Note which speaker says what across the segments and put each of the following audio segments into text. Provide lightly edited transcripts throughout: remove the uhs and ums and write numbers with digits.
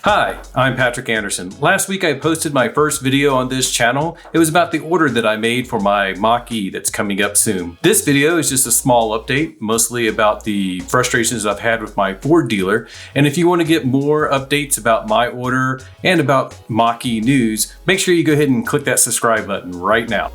Speaker 1: Hi, I'm Patrick Anderson. Last week I posted my first video on this channel. It was about the order that I made for my Mach-E that's coming up soon. This video is just a small update, mostly about the frustrations I've had with my Ford dealer. And if you want to get more updates about my order and about Mach-E news, make sure you go ahead and click that subscribe button right now.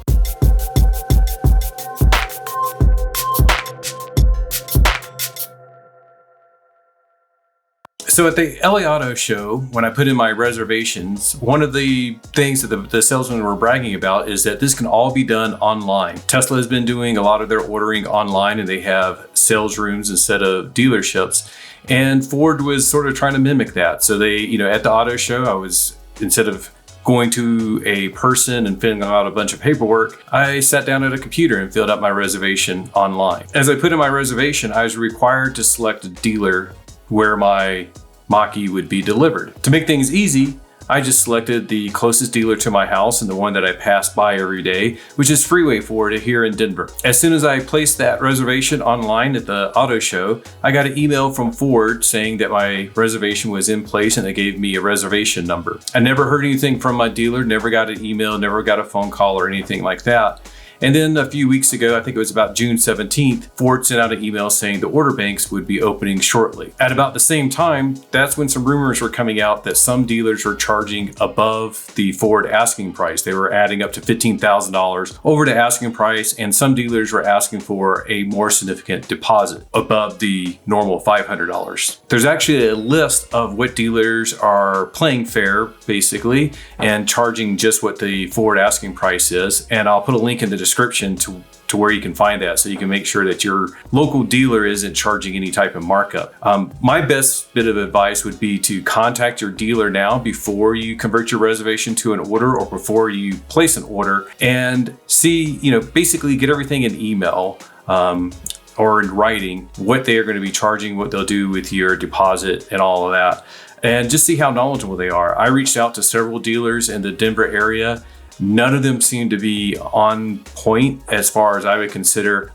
Speaker 1: So at the LA Auto Show, when I put in my reservations, one of the things that the salesmen were bragging about is that this can all be done online. Tesla has been doing a lot of their ordering online, and they have sales rooms instead of dealerships. And Ford was sort of trying to mimic that. So they, at the auto show, instead of going to a person and filling out a bunch of paperwork, I sat down at a computer and filled out my reservation online. As I put in my reservation, I was required to select a dealer where my Mach-E would be delivered. To make things easy, I just selected the closest dealer to my house and the one that I pass by every day, which is Freeway Ford here in Denver. As soon as I placed that reservation online at the auto show, I got an email from Ford saying that my reservation was in place and they gave me a reservation number. I never heard anything from my dealer, never got an email, never got a phone call or anything like that. And then a few weeks ago, I think it was about June 17th, Ford sent out an email saying the order banks would be opening shortly. At about the same time, that's when some rumors were coming out that some dealers were charging above the Ford asking price. They were adding up to $15,000 over the asking price, and some dealers were asking for a more significant deposit above the normal $500. There's actually a list of what dealers are playing fair, basically, and charging just what the Ford asking price is. And I'll put a link in the description to where you can find that, so you can make sure that your local dealer isn't charging any type of markup. My best bit of advice would be to contact your dealer now before you convert your reservation to an order or before you place an order, and see, basically get everything in email or in writing, what they are going to be charging, what they'll do with your deposit and all of that, and just see how knowledgeable they are. I reached out to several dealers in the Denver area. None of them seem to be on point as far as I would consider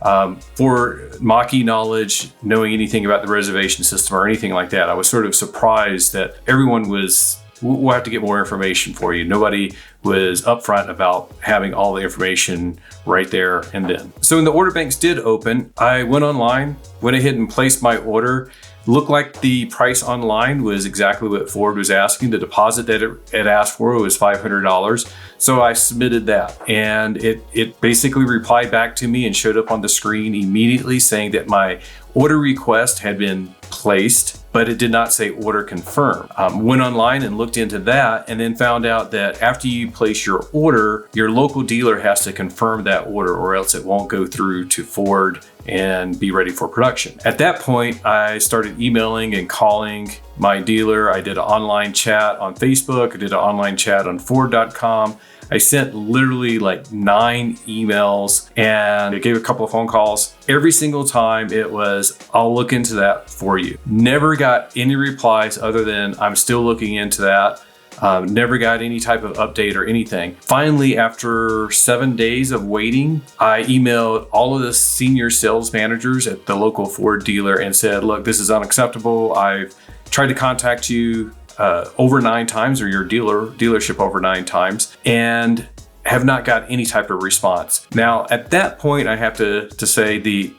Speaker 1: for Mach-E knowledge, knowing anything about the reservation system or anything like that. I was sort of surprised that everyone was, we'll have to get more information for you. Nobody was upfront about having all the information right there and then. So when the order banks did open, I went online, went ahead and placed my order. Looked like the price online was exactly what Ford was asking. The deposit that it asked for was $500. So I submitted that, and it basically replied back to me and showed up on the screen immediately saying that my order request had been placed, but it did not say order confirmed. Went online and looked into that, and then found out that after you place your order, your local dealer has to confirm that order, or else it won't go through to Ford and be ready for production. At that point, I started emailing and calling my dealer. I did an online chat on Facebook. I did an online chat on Ford.com. I sent literally like 9 emails, and I gave a couple of phone calls. Every single time it was, I'll look into that for you. Never got any replies other than I'm still looking into that. Never got any type of update or anything. Finally, after 7 days of waiting, I emailed all of the senior sales managers at the local Ford dealer and said, look, this is unacceptable. I've tried to contact you over 9 times, or your dealership over 9 times, and have not got any type of response. Now, at that point, I have to say the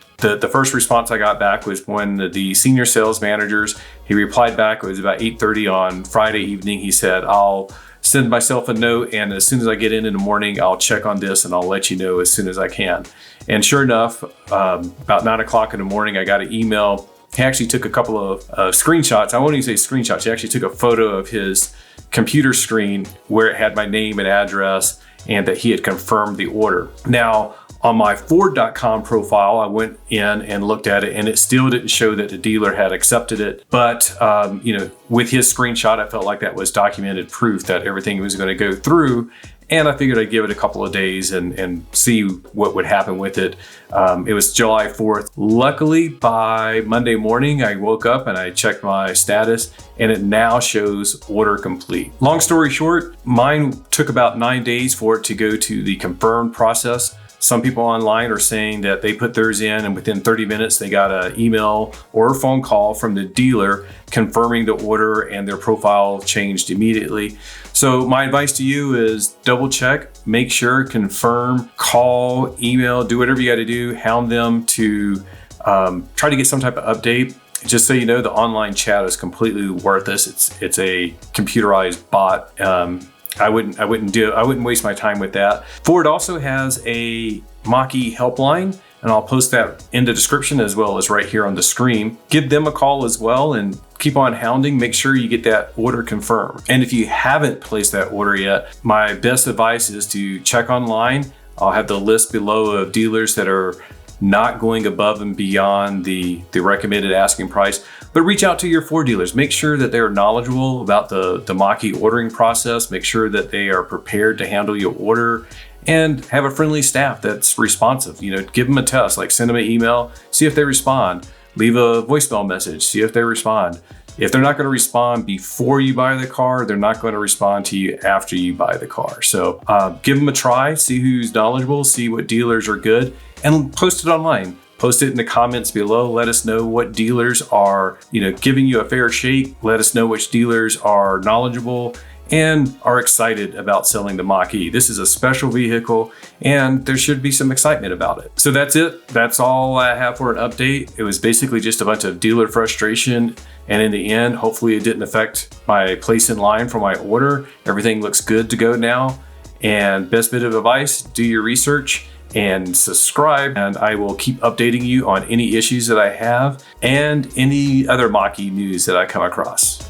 Speaker 1: first response I got back was when the senior sales managers, he replied back. It was about 8:30 on Friday evening. He said, I'll send myself a note, and as soon as I get in the morning, I'll check on this and I'll let you know as soon as I can. And sure enough, about 9 o'clock in the morning, I got an email. He actually took a couple of screenshots. I won't even say screenshots. He actually took a photo of his computer screen where it had my name and address, and that he had confirmed the order. Now, on my Ford.com profile, I went in and looked at it, and it still didn't show that the dealer had accepted it. But, with his screenshot, I felt like that was documented proof that everything was going to go through. And I figured I'd give it a couple of days and see what would happen with it. It was July 4th. Luckily, by Monday morning, I woke up and I checked my status, and it now shows order complete. Long story short, mine took about 9 days for it to go to the confirmed process. Some people online are saying that they put theirs in and within 30 minutes they got an email or a phone call from the dealer confirming the order and their profile changed immediately. So my advice to you is double check, make sure, confirm, call, email, do whatever you got to do, hound them to try to get some type of update. Just so you know, the online chat is completely worthless. It's a computerized bot. I wouldn't waste my time with that. Ford also has a Mach-E helpline, and I'll post that in the description as well as right here on the screen. Give them a call as well and keep on hounding. Make sure you get that order confirmed. And if you haven't placed that order yet, my best advice is to check online. I'll have the list below of dealers that are not going above and beyond the recommended asking price, but reach out to your Ford dealers. Make sure that they're knowledgeable about the Mach-E ordering process. Make sure that they are prepared to handle your order and have a friendly staff that's responsive. Give them a test, like send them an email, see if they respond, leave a voicemail message, see if they respond. If they're not going to respond before you buy the car, they're not going to respond to you after you buy the car. So give them a try, see who's knowledgeable, see what dealers are good, and post it online. Post it in the comments below. Let us know what dealers are, giving you a fair shake. Let us know which dealers are knowledgeable and are excited about selling the Mach-E. This is a special vehicle and there should be some excitement about it. So that's it. That's all I have for an update. It was basically just a bunch of dealer frustration. And in the end, hopefully it didn't affect my place in line for my order. Everything looks good to go now. And best bit of advice, do your research and subscribe, and I will keep updating you on any issues that I have and any other Mach-E news that I come across.